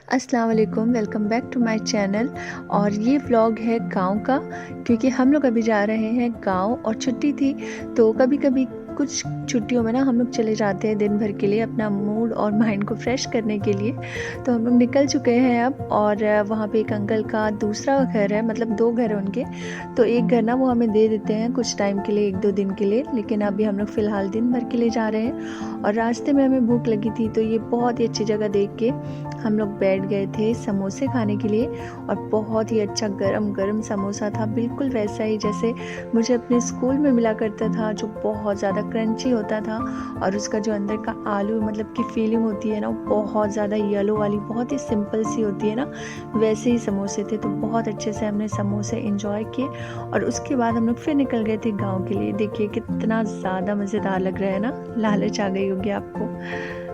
अस्सलाम वालेकुम, welcome back to my channel. और ये व्लॉग है गांव का, क्योंकि हम लोग अभी जा रहे हैं गांव और छुट्टी थी। तो कभी कभी कुछ छुट्टियों में ना हम लोग चले जाते हैं दिन भर के लिए अपना मूड और माइंड को फ्रेश करने के लिए। तो हम लोग निकल चुके हैं अब, और वहाँ पे एक अंकल का दूसरा घर है, मतलब 2 घर हैं उनके। तो एक घर ना वो हमें दे देते हैं कुछ टाइम के लिए, 1-2 दिन के लिए, लेकिन अभी हम लोग फ़िलहाल दिन भर के लिए जा रहे हैं। और रास्ते में हमें भूख लगी थी, तो ये बहुत ही अच्छी जगह देख के हम लोग बैठ गए थे समोसे खाने के लिए। और बहुत ही अच्छा गरम गरम समोसा था, बिल्कुल वैसा ही जैसे मुझे अपने स्कूल में मिला करता था, जो बहुत ज़्यादा क्रंची होता था। और उसका जो अंदर का आलू मतलब की फीलिंग होती है ना, वो बहुत ज़्यादा येलो वाली, बहुत ही सिंपल सी होती है ना, वैसे ही समोसे थे। तो बहुत अच्छे से हमने समोसे इंजॉय किए, और उसके बाद हम लोग फिर निकल गए थे गाँव के लिए। देखिए कितना ज़्यादा मज़ेदार लग रहा है ना, लालच आ गई होगी आपको।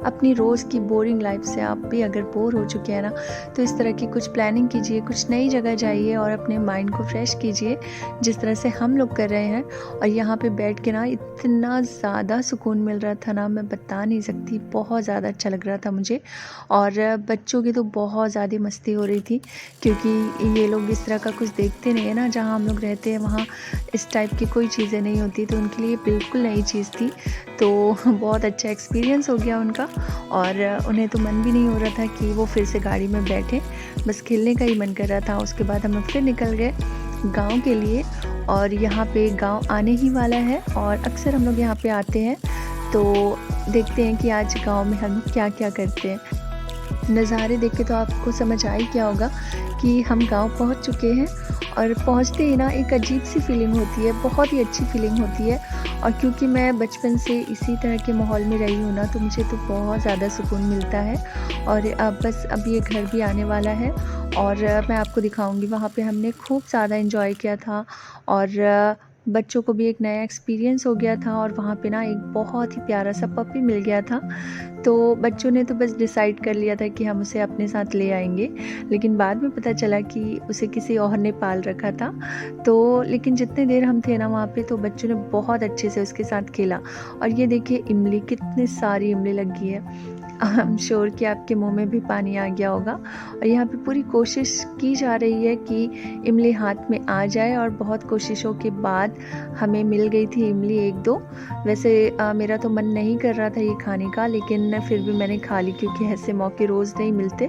अपनी रोज़ की बोरिंग लाइफ से आप भी अगर बोर हो चुके हैं ना, तो इस तरह की कुछ प्लानिंग कीजिए, कुछ नई जगह जाइए और अपने माइंड को फ्रेश कीजिए, जिस तरह से हम लोग कर रहे हैं। और यहाँ पे बैठ के ना इतना ज़्यादा सुकून मिल रहा था ना, मैं बता नहीं सकती, बहुत ज़्यादा अच्छा लग रहा था मुझे। और बच्चों की तो बहुत ज़्यादा मस्ती हो रही थी, क्योंकि ये लोग इस तरह का कुछ देखते नहीं है ना, जहाँ हम लोग रहते हैं वहाँ इस टाइप की कोई चीज़ें नहीं होती, तो उनके लिए बिल्कुल नई चीज़ थी। तो बहुत अच्छा एक्सपीरियंस हो गया उनका। और उन्हें तो मन भी नहीं हो रहा था कि वो फिर से गाड़ी में बैठे, बस खेलने का ही मन कर रहा था। उसके बाद हम लोग फिर निकल गए गांव के लिए। और यहाँ पे गांव आने ही वाला है, और अक्सर हम लोग यहाँ पे आते हैं। तो देखते हैं कि आज गांव में हम क्या क्या करते हैं। नज़ारे देख के तो आपको समझ आ ही गया होगा कि हम गांव पहुंच चुके हैं। और पहुंचते ही ना एक अजीब सी फीलिंग होती है, बहुत ही अच्छी फीलिंग होती है। और क्योंकि मैं बचपन से इसी तरह के माहौल में रही हूँ ना, तो मुझे तो बहुत ज़्यादा सुकून मिलता है। और अब बस अब ये घर भी आने वाला है, और मैं आपको दिखाऊंगी। वहाँ पे हमने खूब ज़्यादा एंजॉय किया था, और बच्चों को भी एक नया एक्सपीरियंस हो गया था। और वहाँ पे ना एक बहुत ही प्यारा सा पपी मिल गया था। तो बच्चों ने तो बस डिसाइड कर लिया था कि हम उसे अपने साथ ले आएंगे, लेकिन बाद में पता चला कि उसे किसी और ने पाल रखा था। तो लेकिन जितने देर हम थे ना वहाँ पे, तो बच्चों ने बहुत अच्छे से उसके साथ खेला। और ये देखिए इमली, कितनी सारी इमली लगी है। आई एम श्योर कि आपके मुंह में भी पानी आ गया होगा। और यहाँ पे पूरी कोशिश की जा रही है कि इमली हाथ में आ जाए, और बहुत कोशिशों के बाद हमें मिल गई थी इमली 1-2। वैसे मेरा तो मन नहीं कर रहा था ये खाने का, लेकिन फिर भी मैंने खा ली, क्योंकि ऐसे मौके रोज़ नहीं मिलते।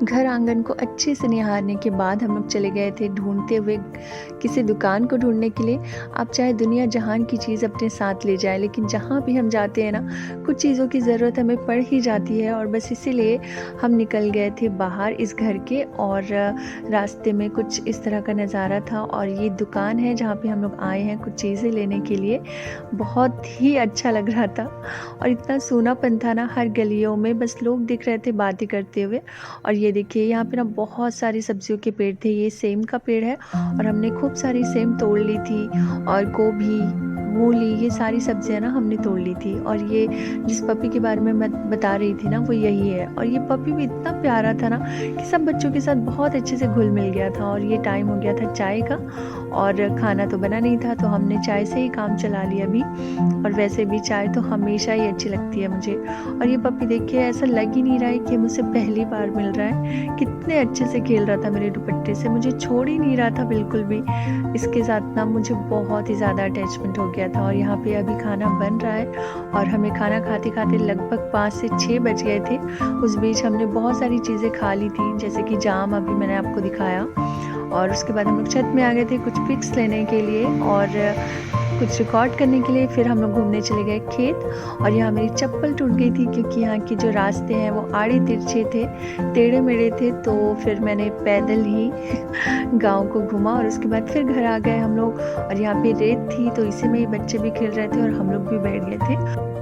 घर आंगन को अच्छे से निहारने के बाद हम लोग चले गए थे ढूंढते हुए किसी दुकान को ढूंढने के लिए। आप चाहे दुनिया जहान की चीज़ अपने साथ ले जाए, लेकिन जहाँ भी हम जाते हैं ना, कुछ चीज़ों की ज़रूरत हमें पड़ ही जाती है। और बस इसीलिए हम निकल गए थे बाहर इस घर के। और रास्ते में कुछ इस तरह का नज़ारा था, और ये दुकान है जहाँ पे हम लोग आए हैं कुछ चीज़ें लेने के लिए। बहुत ही अच्छा लग रहा था, और इतना सूनापन था ना, हर गलियों में बस लोग दिख रहे थे बातें करते हुए। और ये देखिए यहाँ पे ना बहुत सारी सब्जियों के पेड़ थे। ये सेम का पेड़ है, और हमने खूब सारी सेम तोड़ ली थी। और गोभी, मूली, ये सारी सब्जियां ना हमने तोड़ ली थी। और ये जिस पपी के बारे में मैं बता रही थी ना, वो यही है। और ये पपी भी इतना प्यारा था ना, कि सब बच्चों के साथ बहुत अच्छे से घुल मिल गया था। और ये टाइम हो गया था चाय का, और खाना तो बना नहीं था, तो हमने चाय से ही काम चला लिया अभी। और वैसे भी चाय तो हमेशा ही अच्छी लगती है मुझे। और ये पपी देखिए, ऐसा लग ही नहीं रहा है कि मुझसे पहली बार मिल रहा है। कितने अच्छे से खेल रहा था मेरे दुपट्टे से, मुझे छोड़ ही नहीं रहा था बिल्कुल भी। इसके साथ ना मुझे बहुत ही ज़्यादा अटैचमेंट हो गया था। और यहाँ पे अभी खाना बन रहा है, और हमें खाना खाते खाते लगभग 5 से 6 बज गए थे। उस बीच हमने बहुत सारी चीज़ें खा ली थी, जैसे कि जाम अभी मैंने आपको दिखाया। और उसके बाद हम लोग छत में आ गए थे कुछ पिक्स लेने के लिए, और कुछ रिकॉर्ड करने के लिए। फिर हम लोग घूमने चले गए खेत। और यहाँ मेरी चप्पल टूट गई थी, क्योंकि यहाँ के जो रास्ते हैं वो आड़े तिरछे थे, टेढ़े मेढ़े थे। तो फिर मैंने पैदल ही गांव को घूमा, और उसके बाद फिर घर आ गए हम लोग। और यहाँ पे रेत थी, तो इसी में ही बच्चे भी खेल रहे थे, और हम लोग भी बैठ गए थे।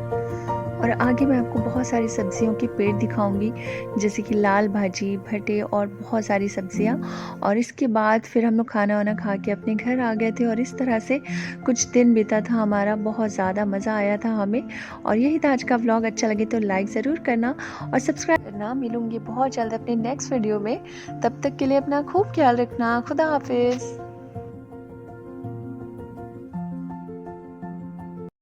और आगे मैं आपको बहुत सारी सब्जियों के पेड़ दिखाऊंगी, जैसे कि लाल भाजी, भटे, और बहुत सारी सब्जियां। और इसके बाद फिर हम लोग खाना वाना खा के अपने घर आ गए थे। और इस तरह से कुछ दिन बीता था हमारा, बहुत ज़्यादा मज़ा आया था हमें। और यही था आज का व्लॉग। अच्छा लगे तो लाइक ज़रूर करना और सब्सक्राइब करना। मिलूंगी बहुत जल्द अपने नेक्स्ट वीडियो में। तब तक के लिए अपना खूब ख्याल रखना। खुदा हाफिज़।